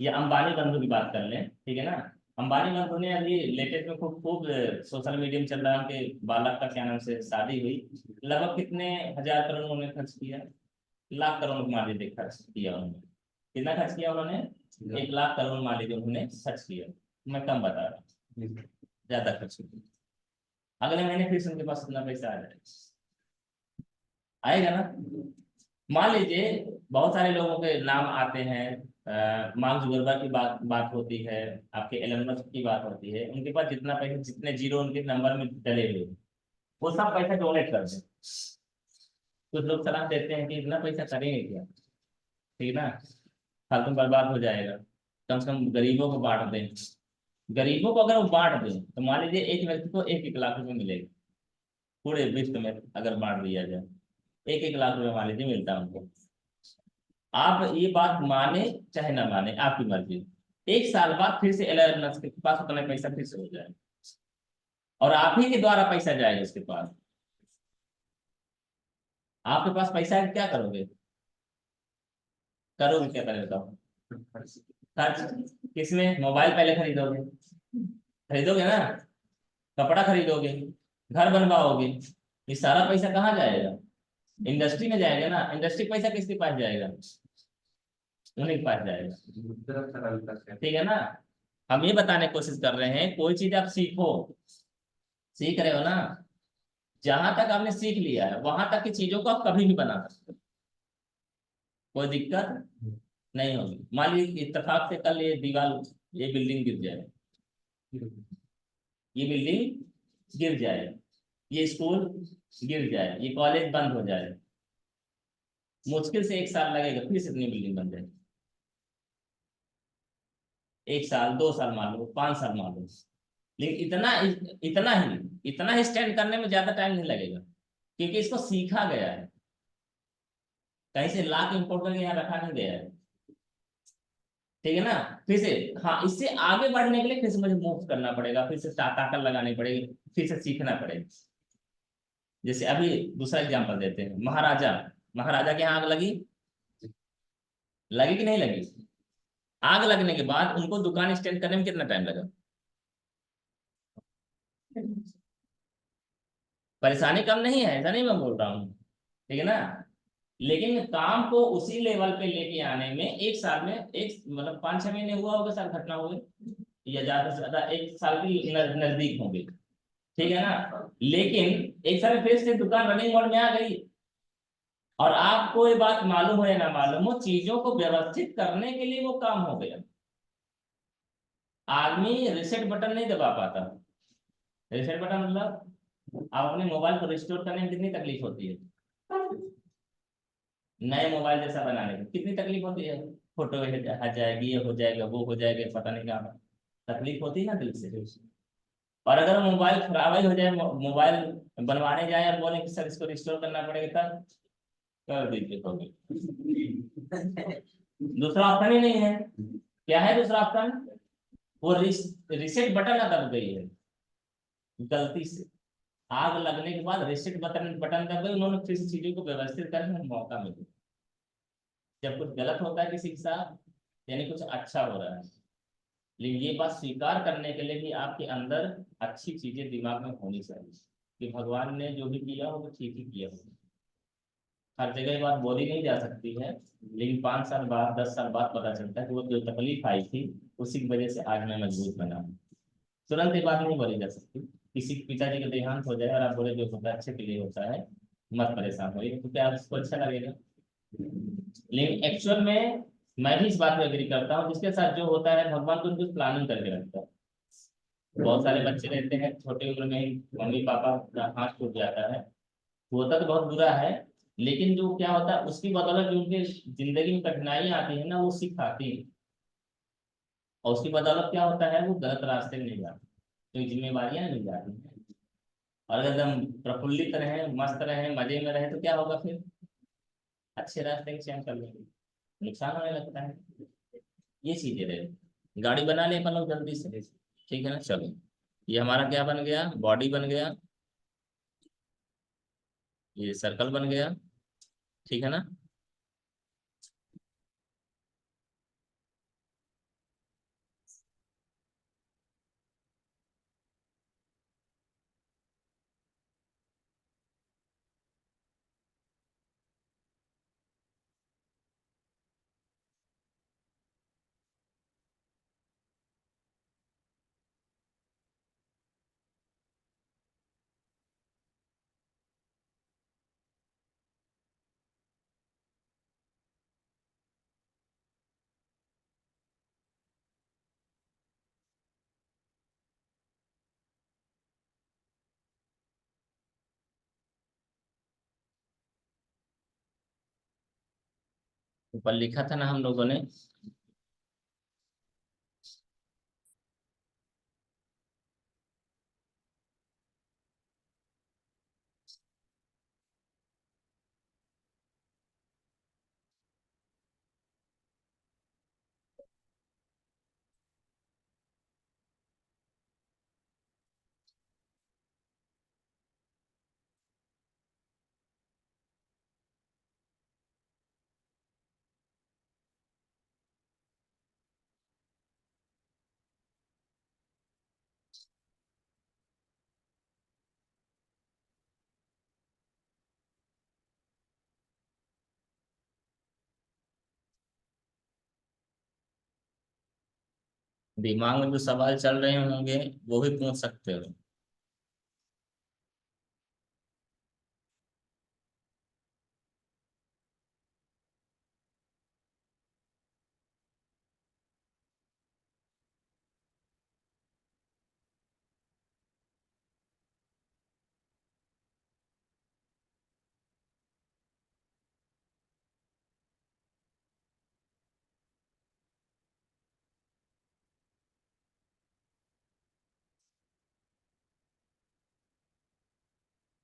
Speaker 1: या अंबानी बंधु की बात कर लें, ठीक है ना। अंबानी बंधु ने अभी लेटेस्ट में खूब खूब सोशल मीडिया में चल रहा है, उनके बालक का क्या नाम से शादी हुई, लगभग कितने हजार करोड़ उन्होंने खर्च किया, लाख करोड़ मान लीजिए खर्च किया उन्होंने। कितना खर्च किया उन्होंने? 1 लाख करोड़ मान लीजिए उन्होंने खर्च किया। मैं कम बता रहा हूँ, ज्यादा खर्च किया। अगले महीने फिर से उनके पास कितना पैसा आ जाए? आएगा ना। मान लीजिए बहुत सारे लोगों के नाम आते हैं, मार्क जुकरबर्ग की बात बात होती है, आपके एलन मस्क की बात होती है, उनके पास जितना पैसा, जितने जीरो उनके नंबर में डले हुए, वो सब पैसा डोनेट कर दें। कुछ लोग सलाह देते हैं कि इतना पैसा करेंगे क्या, ठीक है ना, फालतू में बर्बाद हो जाएगा, कम से कम गरीबों को बांट दें। गरीबों को अगर वो बांट दें तो मान लीजिए एक व्यक्ति को 1-1 लाख रुपए मिलेगा, पूरे विश्व में अगर बांट दिया जाए, 1-1 लाख रुपए मान लीजिए मिलता है उनको। आप ये बात माने चाहे ना माने, आपकी मर्जी। 1 साल बाद फिर से एलन मस्क के पास उतना पैसा फिर से हो जाए, और आप ही के द्वारा पैसा जाएगा उसके पास। आपके पास पैसा है, क्या करोगे? करोगे क्या, करोगे बताओ? खर्च किसमें? मोबाइल पहले खरीदोगे, खरीदोगे ना, कपड़ा खरीदोगे, घर बनवाओगे, ये सारा पैसा कहाँ जाएगा? इंडस्ट्री में जाएगा ना। इंडस्ट्री पैसा किसके पास जाएगा? उन्हीं के पास जाएगा, ठीक है ना। हम ये बताने की कोशिश कर रहे हैं, कोई चीज आप सीखो, सीख रहे हो ना, जहां तक आपने सीख लिया है वहां तक की चीजों को आप कभी भी बना सकते हो, कोई दिक्कत नहीं होगी। मान लीजिए इत्तेफाक से कल ये दीवार, ये बिल्डिंग गिर जाए, ये बिल्डिंग गिर जाए, ये स्कूल गिर जाए, ये कॉलेज बंद हो जाए, मुश्किल से 1 साल लगेगा फिर से इतनी बिल्डिंग बन जाए। 1 साल, 2 साल मान लो, 5 साल मान लो, लेकिन इतना ही स्टैंड करने में ज्यादा टाइम नहीं लगेगा, क्योंकि इसको सीखा गया है, कहीं से ला के इम्पोर्ट करके यहाँ रखा नहीं गया है, ठीक है ना। फिर से, हाँ, इससे आगे बढ़ने के लिए फिर से मुझे मूव करना पड़ेगा, फिर से ताकत लगानी पड़ेगी, फिर से सीखना पड़ेगा। जैसे अभी दूसरा एग्जांपल देते हैं, महाराजा, महाराजा के यहाँ आग लगी, लगी कि नहीं लगी? आग लगने के बाद उनको दुकान स्टैंड करने में कितना टाइम लगा? परेशानी कम नहीं है, ऐसा नहीं मैं बोल रहा हूँ, ठीक है ना, लेकिन काम को उसी लेवल पे लेके आने में 1 साल में, एक मतलब 5-6 महीने हुआ होगा सर घटना हुए, या ज्यादा से ज्यादा 1 साल के नजदीक होंगे, ठीक है ना। लेकिन 1 साल में फिर से दुकान रनिंग मोड में आ गई, और आपको ये बात मालूम हो या ना मालूम हो, चीजों को व्यवस्थित करने के लिए वो काम हो गया। आदमी रिसेट बटन नहीं दबा पाता। रिसेट बटन मतलब आप अपने मोबाइल को रिस्टोर करने में कितनी तकलीफ होती है, नए मोबाइल जैसा बनाने में कितनी तकलीफ होती है, फोटो हट जाएगी, ये हो जाएगा, वो हो जाएगा, पता नहीं क्या तकलीफ होती है ना दिल से। और अगर मोबाइल खराब ही हो जाए, मोबाइल बनवाने जाए और बोले कि सर इसको रिस्टोर करना पड़ेगा, तब कर दीजिए तो दूसरा ऑप्शन ही नहीं है। क्या है दूसरा ऑप्शन? वो रिसेट बटन ना दब गई है गलती से, आग लगने के बाद रिसेट बटन बटन दबे, उन्होंने फिर से चीजों को व्यवस्थित करने का मौका मिले। जब कुछ गलत होता है किसी के साथ, यानी कुछ अच्छा हो रहा है। लेकिन ये बात स्वीकार करने के लिए कि आपके अंदर अच्छी चीजें दिमाग में होनी चाहिए, कि भगवान ने जो भी किया हो वो ठीक ही किया हो। हर जगह ये बात बोली नहीं जा सकती है, लेकिन 5 साल बाद 10 साल बाद पता चलता है कि वो जो तकलीफ आई थी उसी की वजह से आज मैं मजबूत बना हूं। तुरंत ये बात नहीं बोली जा सकती। किसी के पिताजी का देहांत हो जाए और आप बोले जो होता है अच्छे के लिए होता है, मत परेशान होइए, तो क्या आपको अच्छा लगेगा? लेकिन एक्चुअल में मैं भी इस बात में एग्री करता हूँ, जिसके साथ जो होता है भगवान को कुछ प्लानिंग करके रखता है। बहुत सारे बच्चे रहते हैं छोटे उम्र में ही मम्मी पापा का हाथ टूट जाता है, होता तो बहुत बुरा है। लेकिन जो क्या होता है उसकी बदौलत जो उनके जिंदगी में कठिनाइयां आती है ना, वो सीख आती है। और उसकी बदौलत क्या होता है, वो गलत रास्ते में नहीं जाते, तो जिम्मेवारियां मिल जाती हैं। और अगर एकदम प्रफुल्लित रहे, मस्त रहे, मजे में रहे, तो क्या होगा फिर? अच्छे रास्ते का चयन कर लेंगे, नुकसान होने लगता है। ये चीजें रहे, गाड़ी बना ले अपन लोग जल्दी से। ठीक है ना, चलो। ये हमारा क्या बन गया, बॉडी बन गया, ये सर्कल बन गया। ठीक है ना। ऊपर लिखा था ना हम लोगों ने, दिमाग में जो सवाल चल रहे होंगे वो भी पूछ सकते हो।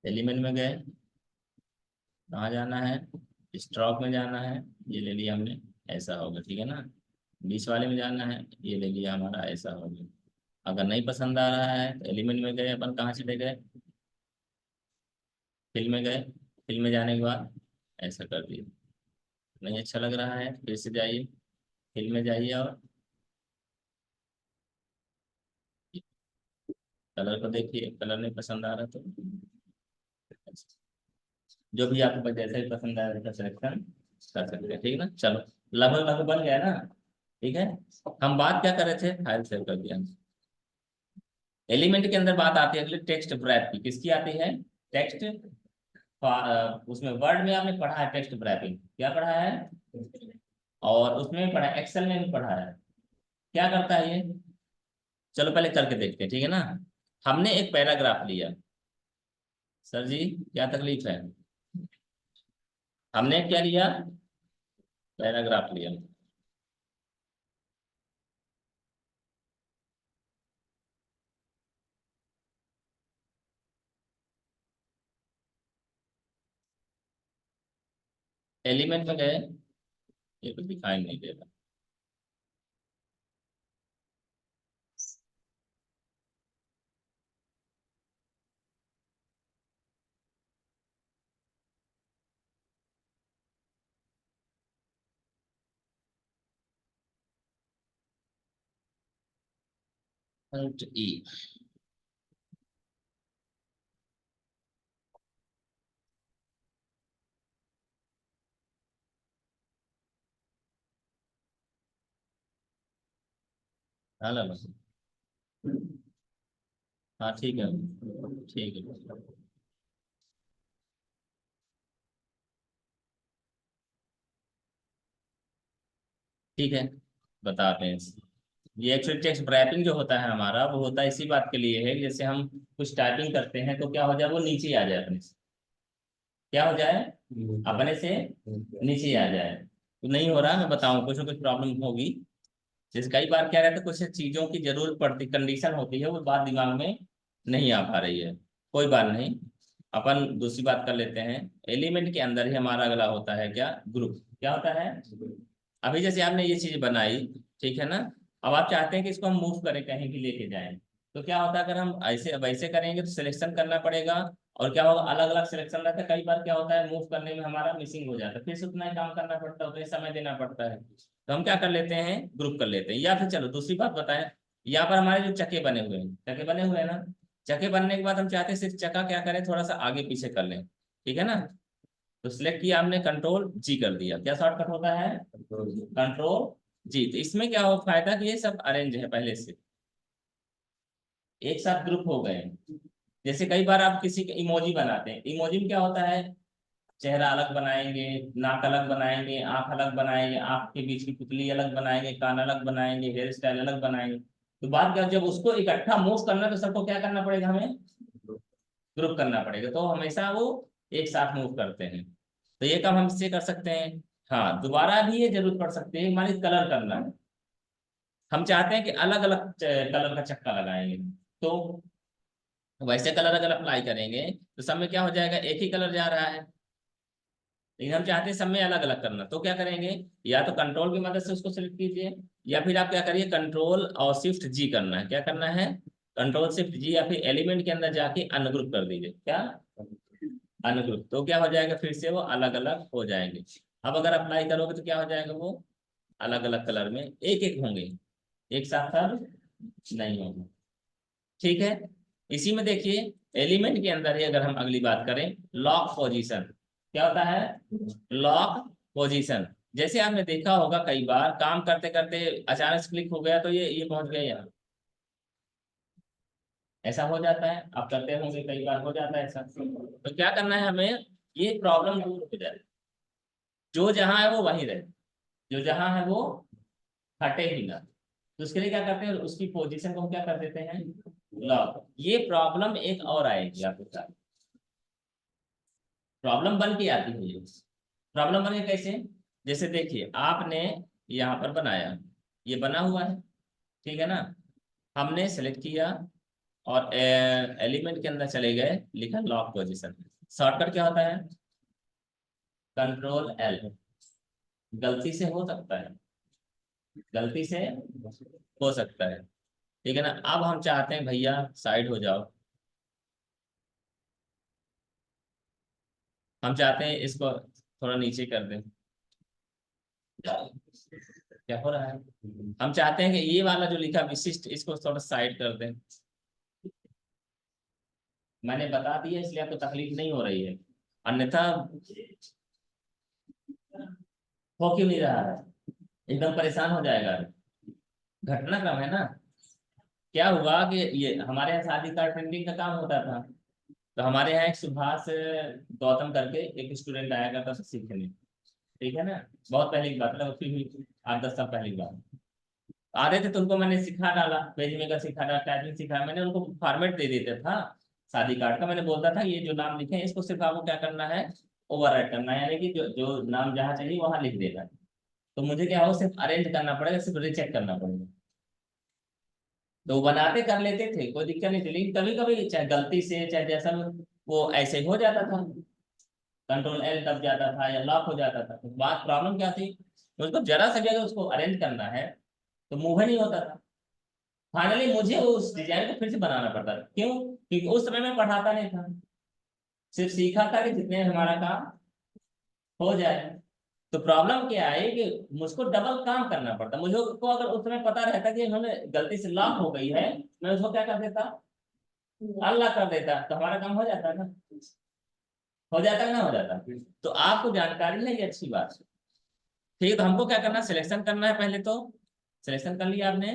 Speaker 1: एलिमेंट में गए, कहाँ जाना है, स्ट्रोक में जाना है, ये ले लिया हमने, ऐसा होगा। ठीक है ना। बीच वाले में जाना है, ये ले लिया हमारा, ऐसा होगा। अगर नहीं पसंद आ रहा है तो एलिमेंट में गए, अपन कहाँ चले गए, फिल में गए। फिल में जाने के बाद ऐसा कर दिया। नहीं अच्छा लग रहा है, फिर से जाइए, फिल में जाइए, और कलर को देखिए, कलर नहीं पसंद आ रहा तो जो भी आपको जैसे भी पसंद आया वैसा सिलेक्शन कर सकते हैं। ठीक है ना, चलो। लगभग लगभग बन गया ना। ठीक है। हम बात क्या कर रहे थे, फाइल सेव कर दिया। एलिमेंट के अंदर बात आती है अगले टेक्स्ट ब्रैप की, किसकी आती है? टेक्स्ट, उसमें वर्ड में आपने पढ़ा है टेक्स्ट ब्रैपिंग, क्या पढ़ा है? और उसमें भी पढ़ा है, एक्सेल में भी पढ़ा है। क्या करता है ये? चलो पहले करके देखते हैं, ठीक है ना। हमने एक पैराग्राफ लिया, सर जी क्या तकलीफ है? हमने क्या लिया, पैराग्राफ लिया। एलिमेंट में गए, ये तो दिखाई नहीं दे रहा। E। हाँ ला लो। हाँ ठीक है, ठीक है, ठीक है, बताते हैं। ये एक्चुअली टेक्स्ट रैपिंग जो होता है हमारा, वो होता है इसी बात के लिए है, जैसे हम कुछ टाइपिंग करते हैं तो क्या हो जाए, वो नीचे आ जाए अपने से। क्या हो जाए, अपने से नीचे आ जाए। तो नहीं हो रहा, मैं बताऊं, कुछ ना कुछ प्रॉब्लम होगी। जैसे कई बार क्या रहता है, कुछ चीजों की जरूरत पड़ती, कंडीशन होती है, वो बात दिमाग में नहीं आ पा रही है। कोई बात नहीं, अपन दूसरी बात कर लेते हैं। एलिमेंट के अंदर ही हमारा अगला होता है क्या, ग्रुप। क्या होता है, अभी जैसे आपने ये चीज बनाई, ठीक है ना। अब आप चाहते हैं कि इसको हम मूव करें, कहीं भी लेके जाएं। तो क्या होता है, अगर हम ऐसे वैसे करेंगे तो सिलेक्शन करना पड़ेगा। और क्या होगा, अलग अलग सिलेक्शन रहता है, कई बार क्या होता है, मूव करने में हमारा मिसिंग हो जाता है, फिर से उतना ही काम करना पड़ता है, उतना ही समय देना पड़ता है। तो हम क्या कर लेते हैं, ग्रुप कर लेते हैं। या फिर चलो दूसरी बात बताएं, यहाँ पर हमारे जो चक्के बने हुए हैं, चक्के बने हुए हैं ना। चक्के बनने के बाद हम चाहते हैं सिर्फ चक्का क्या करें, थोड़ा सा आगे पीछे कर लें। ठीक है ना। तो सिलेक्ट किया हमने, कंट्रोल जी कर दिया, क्या शॉर्टकट होता है, कंट्रोल जी। तो इसमें क्या हो फायदा कि ये सब अरेंज है पहले से, एक साथ ग्रुप हो गए। जैसे कई बार आप किसी के इमोजी बनाते हैं, इमोजी में क्या होता है, चेहरा अलग बनाएंगे, नाक अलग बनाएंगे, आंख अलग बनाएंगे, आंख के बीच की पुतली अलग बनाएंगे, कान अलग बनाएंगे, हेयर स्टाइल अलग बनाएंगे। तो बात क्या, जब उसको इकट्ठा मूव करना है, तो सबको क्या करना पड़ेगा, हमें ग्रुप करना पड़ेगा, तो हमेशा वो एक साथ मूव करते हैं। तो ये काम हम इससे कर सकते हैं। हाँ, दोबारा भी ये जरूरत पड़ सकती है, मान लीजिए कलर करना है, हम चाहते हैं कि अलग अलग कलर का चक्का लगाएंगे। तो वैसे कलर अगर अप्लाई करेंगे तो सब में क्या हो जाएगा, एक ही कलर जा रहा है। लेकिन हम चाहते हैं सब में अलग अलग करना, तो क्या करेंगे, या तो कंट्रोल की मदद से उसको सिलेक्ट कीजिए, या फिर आप क्या करिए, कंट्रोल और शिफ्ट जी करना है, क्या करना है, कंट्रोल शिफ्ट जी, या फिर एलिमेंट के अंदर जाके अनग्रुप कर दीजिए, क्या अनग्रुप। तो क्या हो जाएगा, फिर से वो अलग अलग हो जाएंगे। अब अगर अप्लाई करोगे तो क्या हो जाएगा, वो अलग अलग कलर में एक एक होंगे, एक साथ सब नहीं होंगे। ठीक है। इसी में देखिए, एलिमेंट के अंदर ही अगर हम अगली बात करें, लॉक पोजीशन। क्या होता है, लॉक पोजीशन। जैसे आपने देखा होगा कई बार काम करते करते अचानक से क्लिक हो गया, तो ये पहुंच गया यहाँ। ऐसा हो जाता है, आप करते होंगे, कई बार हो जाता है ऐसा। तो क्या करना है हमें, ये प्रॉब्लम दूर हो जाए, जो जहां है वो वहीं रहे, जो जहां है वो हटे ही ना। तो उसके लिए क्या करते हैं, उसकी पोजीशन को हम क्या कर देते हैं, लॉक। ये प्रॉब्लम एक और आएगी आपके साथ, प्रॉब्लम बन के आती है ये। प्रॉब्लम बने कैसे, जैसे देखिए आपने यहाँ पर बनाया, ये बना हुआ है, ठीक है ना। हमने सेलेक्ट किया और एलिमेंट के अंदर चले गए, लिखा लॉक पोजीशन। शॉर्टकट क्या होता है, कंट्रोल एल। गलती से हो सकता है, गलती से हो सकता है, ठीक है ना। अब हम चाहते हैं भैया साइड हो जाओ, हम चाहते हैं इसको थोड़ा नीचे कर दें। क्या हो रहा है, हम चाहते हैं कि ये वाला जो लिखा विशिष्ट, इसको थोड़ा साइड कर दें। मैंने बता दिया इसलिए आपको तकलीफ नहीं हो रही है, अन्यथा हो क्यों नहीं रहा है, एकदम परेशान हो जाएगा। घटनाक्रम है ना। क्या हुआ कि ये हमारे यहाँ शादी कार्ड प्रिंटिंग का काम होता था। तो हमारे यहाँ एक सुभाष गौतम करके एक स्टूडेंट आया करता था सीखने। ठीक है ना, बहुत पहले की बात, मतलब फिर भी 8-10 साल पहले की बात। आ रहे थे तो उनको मैंने सिखा डाला, पेज मेकर सिखा डाला, टाइपिंग सिखाया, मैंने उनको फॉर्मेट दे देता था शादी कार्ड का। मैंने बोलता था ये जो नाम लिखे हैं इसको सिर्फ आपको क्या करना है, ओवरराइट करना है, यानी कि जो जो नाम जहाँ चाहिए वहां लिख देना है। तो मुझे क्या हो, सिर्फ अरेंज करना पड़ेगा, सिर्फ रिचेक करना पड़ेगा। तो वो बनाते कर लेते थे, कोई दिक्कत नहीं थी, लेकिन कभी कभी चाहे गलती से चाहे जैसा भी, वो ऐसे ही हो जाता था, कंट्रोल एल दब जाता था या लॉक हो जाता था। तो बात प्रॉब्लम क्या थी, तो उसको जरा सा भी अगर उसको अरेंज करना है तो मूव ही नहीं होता था। फाइनली मुझे उस डिजाइन को फिर से बनाना पड़ता था, क्यों, क्योंकि उस समय मैं पढ़ाता नहीं था, सिर्फ सीखा था कि जितने हमारा काम हो जाए। तो प्रॉब्लम क्या है कि मुझको डबल काम करना पड़ता। मुझे को अगर उस समय पता रहता कि इन्होंने गलती से लॉक हो गई है, मैं उसको क्या कर देता, अनलॉक कर देता, तो हमारा काम हो जाता ना, हो जाता ना, हो जाता। तो आपको जानकारी है, ये अच्छी बात है। ठीक है, तो हमको क्या करना, सिलेक्शन करना है पहले तो। सिलेक्शन कर लिया आपने,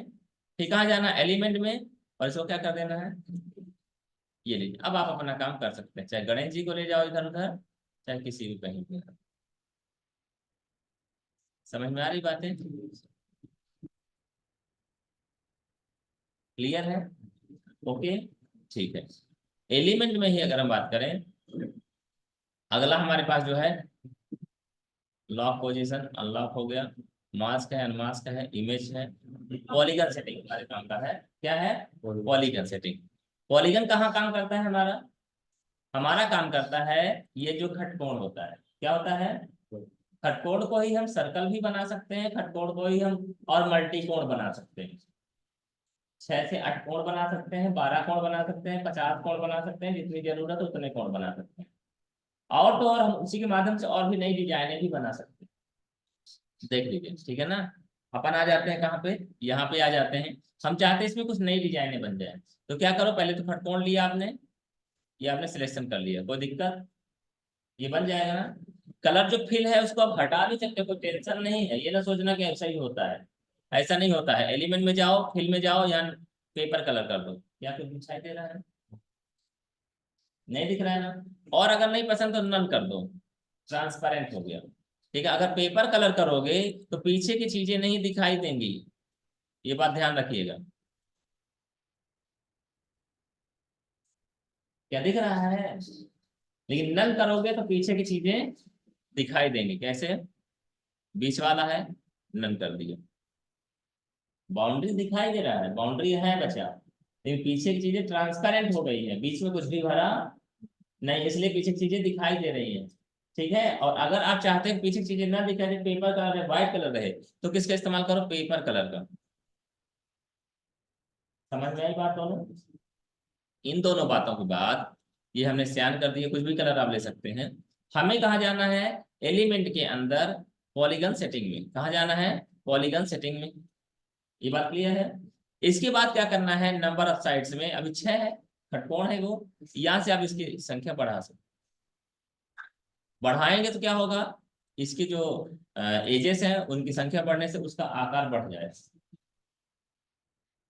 Speaker 1: फिर कहाँ जाना, एलिमेंट में, और इसको क्या कर देना है, ये लीजिए। अब आप अपना काम कर सकते हैं, चाहे गणेश जी को ले जाओ इधर उधर, चाहे किसी भी कहीं पे। समझ में आ रही बातें, क्लियर है, ओके, ठीक है। एलिमेंट में ही अगर हम बात करें, अगला हमारे पास जो है लॉक पोजीशन, अनलॉक हो गया, मास्क है, अनमास्क है, इमेज है, पॉलीगन सेटिंग हमारे काम का है। क्या है, पॉलीगन सेटिंग। पॉलीगन कहाँ काम करता है हमारा, हमारा काम करता है ये जो खटकोण होता है, क्या होता है, खटकोण को ही हम सर्कल भी बना सकते हैं, खटकोण को ही हम और मल्टीकोण बना सकते हैं। 6 से 8 कोण बना सकते हैं, 12 कोण बना सकते हैं, 50 कोण बना सकते हैं, जितनी जरूरत है उतने कोण बना सकते हैं। और तो और हम उसी के माध्यम से और भी नई डिजाइने भी बना सकते हैं। देख लीजिए, ठीक है ना। अपन आ जाते हैं कहाँ पे, यहाँ पे आ जाते हैं। हम चाहते हैं इसमें कुछ नई डिजाइने बन जाए, तो क्या करो, पहले तो खटकोण लिया आपने, ये आपने सिलेक्शन कर लिया, कोई दिक्कत, ये बन जाएगा ना। कलर जो फिल है उसको आप हटा भी सकते हो, कोई टेंशन नहीं है, ये ना सोचना कि ऐसा ही होता है, ऐसा नहीं होता है। एलिमेंट में जाओ, फिल में जाओ, या पेपर कलर कर दो। क्या कुछ दिखाई दे रहा है, नहीं दिख रहा है ना। और अगर नहीं पसंद तो नन कर दो, ट्रांसपेरेंट हो गया। ठीक है, अगर पेपर कलर करोगे तो पीछे की चीजें नहीं दिखाई देंगी, ये बात ध्यान रखिएगा। क्या दिख रहा है, लेकिन नन करोगे तो पीछे की चीजें दिखाई देंगी। कैसे, बीच वाला है, नन कर दिया, बाउंड्री दिखाई दे रहा है, बाउंड्री है बचा, लेकिन पीछे की चीजें ट्रांसपेरेंट हो गई है, बीच में कुछ भी भरा नहीं, इसलिए पीछे की चीजें दिखाई दे रही है। ठीक है, और अगर आप चाहते हैं पीछे की चीजें ना दिखाई दे, पेपर कलर है, व्हाइट कलर रहे, तो किसका इस्तेमाल करो, पेपर कलर का। समझ में आई बात दोनों। इन दोनों बातों के बाद ये हमने सियान कर दिया, कुछ भी कलर आप ले सकते हैं। हमें कहाँ जाना है, एलिमेंट के अंदर पॉलीगन सेटिंग में, कहाँ जाना है, पॉलीगन सेटिंग में। ये बात क्लियर है। इसके बाद क्या करना है, नंबर ऑफ साइड्स में अभी 6 है, खटकोण है वो, यहाँ से आप इसकी संख्या बढ़ा सकते, बढ़ाएंगे तो क्या होगा, इसकी जो एजेस हैं उनकी संख्या बढ़ने से उसका आकार बढ़ जाएगा।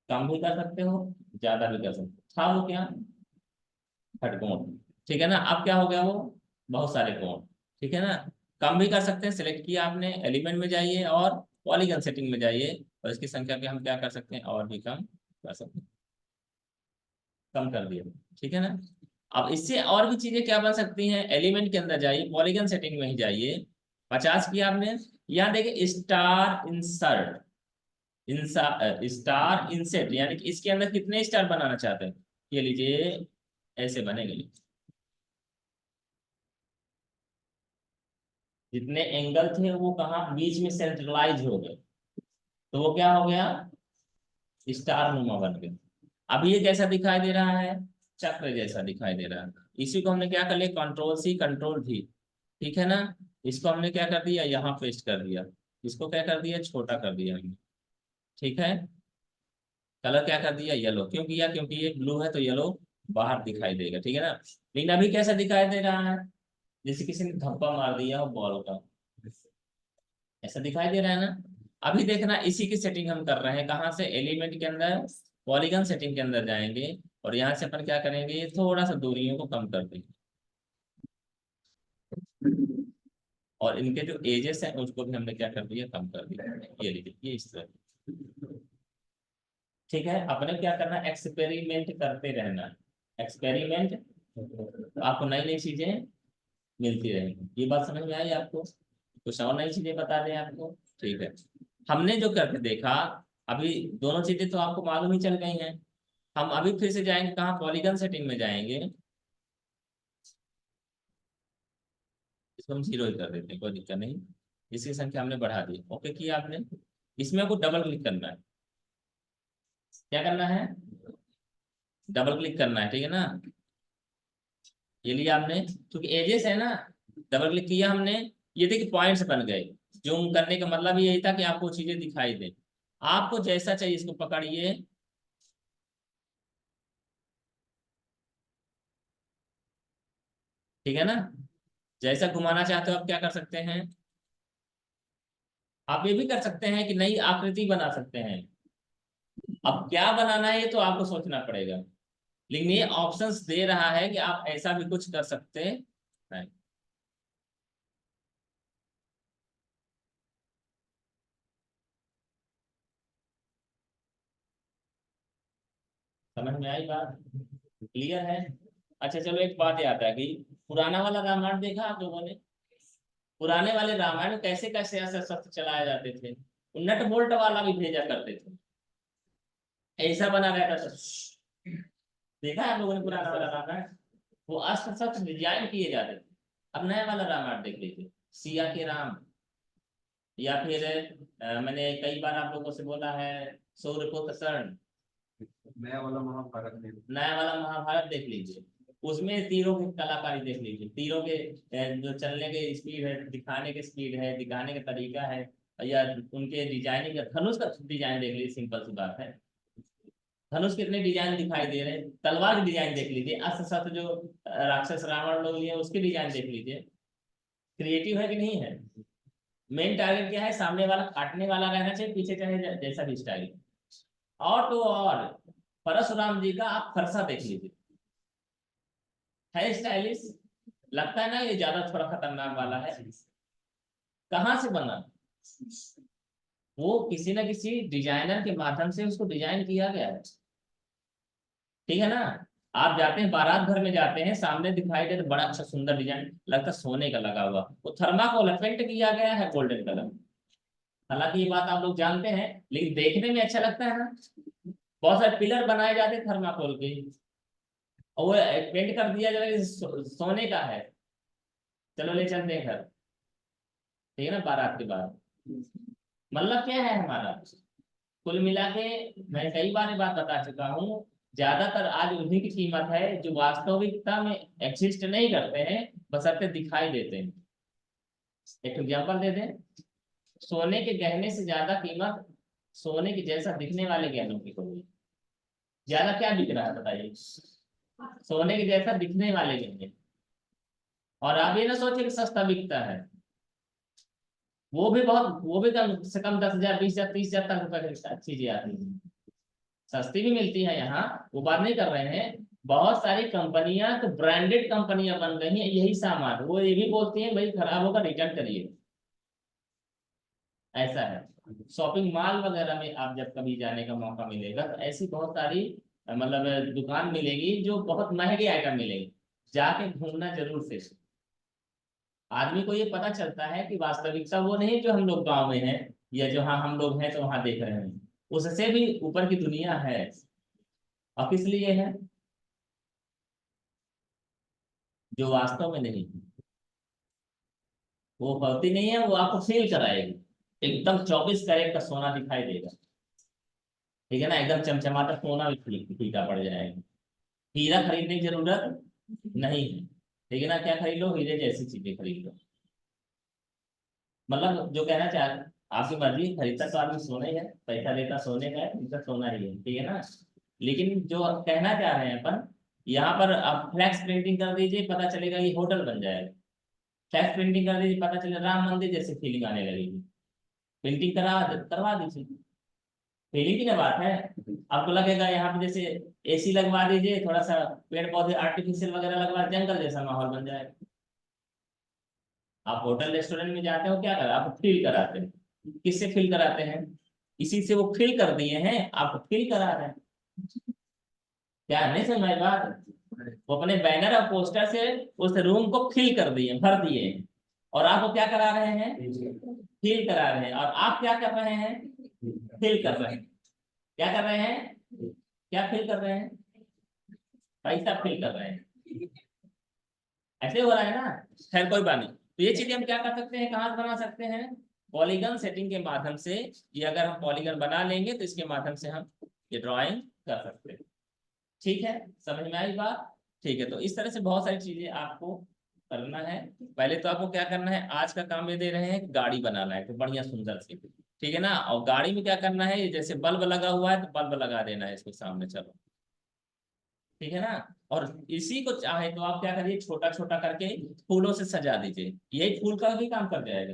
Speaker 1: कम भी कर सकते हो, ज्यादा भी कर सकते हो, था वो क्या, खटकोण। ठीक है ना, अब क्या हो गया वो, बहुत सारे कोण। ठीक है ना, कम भी कर सकते हैं, सिलेक्ट किया आपने, एलिमेंट में जाइए और पॉलीगन सेटिंग में जाइए, और इसकी संख्या पे हम क्या कर सकते हैं, और भी कम कर सकते हैं, कम कर दिया। ठीक है ना। अब इससे और भी चीजें क्या बन सकती हैं, एलिमेंट के अंदर जाइए, पॉलीगन सेटिंग में ही जाइए, 50 किया आपने, यहाँ देखिए स्टार इंसर्ट, स्टार इंसेट, यानी कि इसके अंदर कितने स्टार बनाना चाहते हैं, ये लीजिए, ऐसे बनेंगे, जितने एंगल थे वो कहाँ बीच में सेंट्रलाइज हो गए, तो वो क्या हो गया, स्टार नुमा बन गया। अब ये कैसा दिखाई दे रहा है, चक्र जैसा दिखाई दे रहा है। इसी को हमने क्या कर लिया, कंट्रोल सी कंट्रोल भी, ठीक है ना। इसको हमने क्या कर दिया, यहाँ पेस्ट कर दिया, इसको क्या कर दिया, छोटा कर दिया हमने। ठीक है, कलर क्या कर दिया, येलो, क्यों किया, क्योंकि ये ब्लू है तो येलो बाहर दिखाई देगा। ठीक है ना, लेकिन अभी कैसा दिखाई दे रहा है, जैसे किसी ने धब्बा मार दिया हो बॉल का, ऐसा दिखाई दे रहा है ना। अभी देखना, इसी की सेटिंग हम कर रहे हैं, कहाँ से, एलिमेंट के अंदर, पॉलीगन सेटिंग के अंदर जाएंगे, और यहाँ से अपन क्या करेंगे, थोड़ा सा दूरियों को कम कर देंगे, और इनके जो एजेस हैं उसको भी हमने क्या कर दिया, कम कर दिया। ये लीजिए, ये इस तरह। ठीक है, अपने क्या करना, एक्सपेरिमेंट करते रहना, एक्सपेरिमेंट, आपको नई नई चीजें मिलती रहेंगी। ये बात समझ में आई आपको, कुछ और नई चीजें बता दें आपको। ठीक है, हमने जो करके देखा, अभी दोनों चीजें तो आपको मालूम ही चल गई हैं। हम अभी फिर से जाएंगे कहाँ, पॉलीगन सेटिंग में जाएंगे, इसको हम 0 ही कर देते हैं, कोई दिक्कत नहीं। इसकी संख्या हमने बढ़ा दी, ओके किया आपने। इसमें आपको डबल क्लिक करना है, क्या करना है, डबल क्लिक करना है, ठीक है ना। ये लिया आपने, क्योंकि एजेस है ना, डबल क्लिक किया हमने, ये देखिए पॉइंट्स बन गए। जूम करने का मतलब यही था कि आपको चीजें दिखाई दे। आपको जैसा चाहिए इसको पकड़िए, ठीक है ना। जैसा घुमाना चाहते हो आप क्या कर सकते हैं, आप ये भी कर सकते हैं कि नई आकृति बना सकते हैं। अब क्या बनाना है ये तो आपको सोचना पड़ेगा, लेकिन ये ऑप्शंस दे रहा है कि आप ऐसा भी कुछ कर सकते हैं। समझ में आई बात, क्लियर है। अच्छा चलो एक बात याद आ गई, पुराना वाला रामायण देखा आप लोगों ने। पुराने वाले रामायण में कैसे कैसे ऐसे शस्त्र चलाए जाते थे, वो नट बोल्ट वाला भी भेजा करते थे, ऐसा बना रहता था। देखा है आप लोगों ने पुराना वाला रामायण, वो अस्त्र शस्त्र डिजाइन किए जाते थे। अब नया वाला रामायण देख लीजिए, सिया के राम, या फिर मैंने कई बार आप लोगों से बोला है सूर्यपुत्र शरण, नया वाला महाभारत देख लीजिए, उसमें तीरों की कलाकारी देख लीजिए, तीरों के जो चलने के स्पीड है, दिखाने के स्पीड है, दिखाने का तरीका है, या उनके डिजाइनिंग, धनुष का डिजाइन देख लीजिए, सिंपल सी बात है। धनुष कितने डिजाइन दिखाई दे रहे हैं, तलवार की डिजाइन देख लीजिए, अस्त्र शस्त्र जो राक्षस रावण लोग लिए उसकी डिजाइन देख लीजिए, क्रिएटिव है कि नहीं है। मेन टारगेट क्या है, सामने वाला काटने वाला रहना चाहिए, पीछे चाहे जैसा भी स्टाइल। और तो और परशुराम जी का आप फरसा देख लीजिए, है स्टाइलिश, लगता है ना ये ज्यादा थोड़ा खतरनाक वाला है। कहाँ से बना, वो किसी ना किसी डिजाइनर के माध्यम से उसको डिजाइन किया गया है, ठीक है ना। आप जाते हैं बारात घर में जाते हैं, सामने दिखाई दे तो बड़ा अच्छा सुंदर डिजाइन लगता है, सोने का लगा हुआ, वो थर्माकोल पेंट किया गया है गोल्डन कलर। हालांकि ये बात आप लोग जानते हैं, लेकिन देखने में अच्छा लगता है ना। बहुत सारे पिलर बनाए जाते हैं थर्माकोल के, और वो पेंट कर दिया जाए सोने का है। चलो ले चलते हैं घर, ठीक है ना, बारात के बाद। मतलब क्या है हमारा, कुल मिला के मैं कई बार ये बात बता चुका हूँ, ज्यादातर आज उन्हीं की कीमत है जो वास्तविकता में एग्जिस्ट नहीं करते हैं, बशर्ते दिखाई देते हैं। एक एग्जांपल दे दें, सोने के गहने से ज्यादा कीमत सोने के जैसा दिखने वाले गहनों की होगी। ज्यादा क्या बिक रहा है बताइए, सोने के जैसा दिखने वाले गहने। और आप ये ना सोचिए कि सस्ता बिकता है, वो भी बहुत, वो भी कम से कम 10,000 20,000 30,000 तक रुपए की चीजें आती हैं, सस्ती भी मिलती है यहाँ, वो बात नहीं कर रहे हैं। बहुत सारी कंपनियां तो ब्रांडेड कंपनियां बन गई हैं, यही सामान वो ये भी बोलती हैं भाई खराब होगा रिटर्न करिए, ऐसा है। शॉपिंग मॉल वगैरह में आप जब कभी जाने का मौका मिलेगा तो ऐसी बहुत सारी मतलब दुकान मिलेगी जो बहुत महंगे आइटम मिलेंगे, जाके घूमना जरूर से। आदमी को ये पता चलता है कि वास्तविकता वो नहीं जो हम लोग गांव में है, या जो हाँ हम लोग हैं तो वहां देख रहे हैं, उससे भी ऊपर की दुनिया है। और किस लिए है, जो वास्तव में नहीं है, वो होती नहीं है, वो आपको फील कराएगी। एकदम 24 कैरेट का सोना दिखाई देगा, ठीक है ना, एकदम चमचमाता सोना भी फीका पड़ जाएगा। हीरा खरीदने की जरूरत नहीं है, ठीक है ना, क्या खरीद लो, हीरे जैसी चीजें खरीद लो। मतलब जो कहना चाह रहे, आपकी मर्जी, खरीदता तो आदमी सोना ही है, पैसा देता सोने का है, खरीदता सोना ही है, ठीक है ना। लेकिन जो कहना चाह रहे हैं अपन, यहाँ पर आप फ्लैक्स प्रिंटिंग कर दीजिए, पता चलेगा ये होटल बन जाएगा। फ्लैक्स प्रिंटिंग कर दीजिए, पता चलेगा राम मंदिर जैसी फीलिंग आने लगेगी। प्रिंटिंग करवा दीजिए, फीलिंग की ना बात है। आपको लगेगा यहाँ पे जैसे एसी लगवा दीजिए, थोड़ा सा पेड़ पौधे आर्टिफिशियल वगैरह लगवा, जंगल जैसा माहौल बन जाएगा। आप होटल रेस्टोरेंट में जाते हो क्या कर, आप फील कराते हैं, किससे फील कराते हैं, इसी से वो फील कर दिए हैं, आप फील करा रहे हैं। क्या नहीं समझ में बात, वो अपने बैनर और पोस्टर से उस रूम को फिल कर दिए, भर दिए हैं। और आपको क्या करा रहे हैं, फील करा रहे हैं, और आप क्या कर रहे हैं, फील कर रहे हैं। क्या कर रहे हैं, क्या फील कर रहे हैं, पैसा फील कर रहे हैं, ऐसे हो रहा है ना। खैर कोई बात नहीं, तो ये चीजें हम क्या कर सकते हैं, कहाँ से बना सकते हैं, पॉलीगन सेटिंग के माध्यम से। ये अगर हम पॉलीगन बना लेंगे तो इसके माध्यम से हम ये ड्राइंग कर सकते हैं, ठीक है, समझ में आई बात। ठीक है, तो इस तरह से बहुत सारी चीजें आपको करना है, पहले तो आपको क्या करना है, आज का काम ये दे रहे हैं गाड़ी बनाना है तो बढ़िया सुंदर सी, ठीक है ना। और गाड़ी में क्या करना है, जैसे बल्ब लगा हुआ है तो बल्ब लगा देना है इसके सामने, चलो ठीक है ना। और इसी को चाहे तो आप क्या करिए, छोटा छोटा करके फूलों से सजा दीजिए, यही फूल का भी काम कर जाएगा।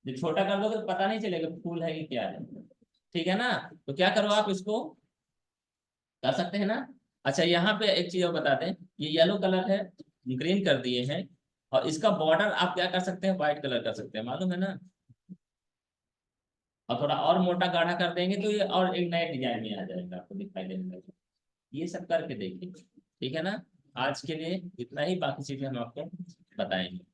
Speaker 1: जब छोटा कर दोगे तो पता नहीं चलेगा फूल है कि क्या है, ठीक है ना। तो क्या करो आप इसको कर सकते हैं ना। अच्छा यहाँ पे एक चीज और बता दें, ये येलो कलर है, ग्रीन कर दिए हैं, और इसका बॉर्डर आप क्या कर सकते हैं, व्हाइट कलर कर सकते हैं, मालूम है ना। और थोड़ा और मोटा गाढ़ा कर देंगे तो ये और एक नए डिजाइन में आ जाएगा, आपको दिखाई देने लगेगा। ये सब करके देखिए, ठीक है ना। आज के लिए इतना ही, बाकी चीजें हम आपको बताएंगे।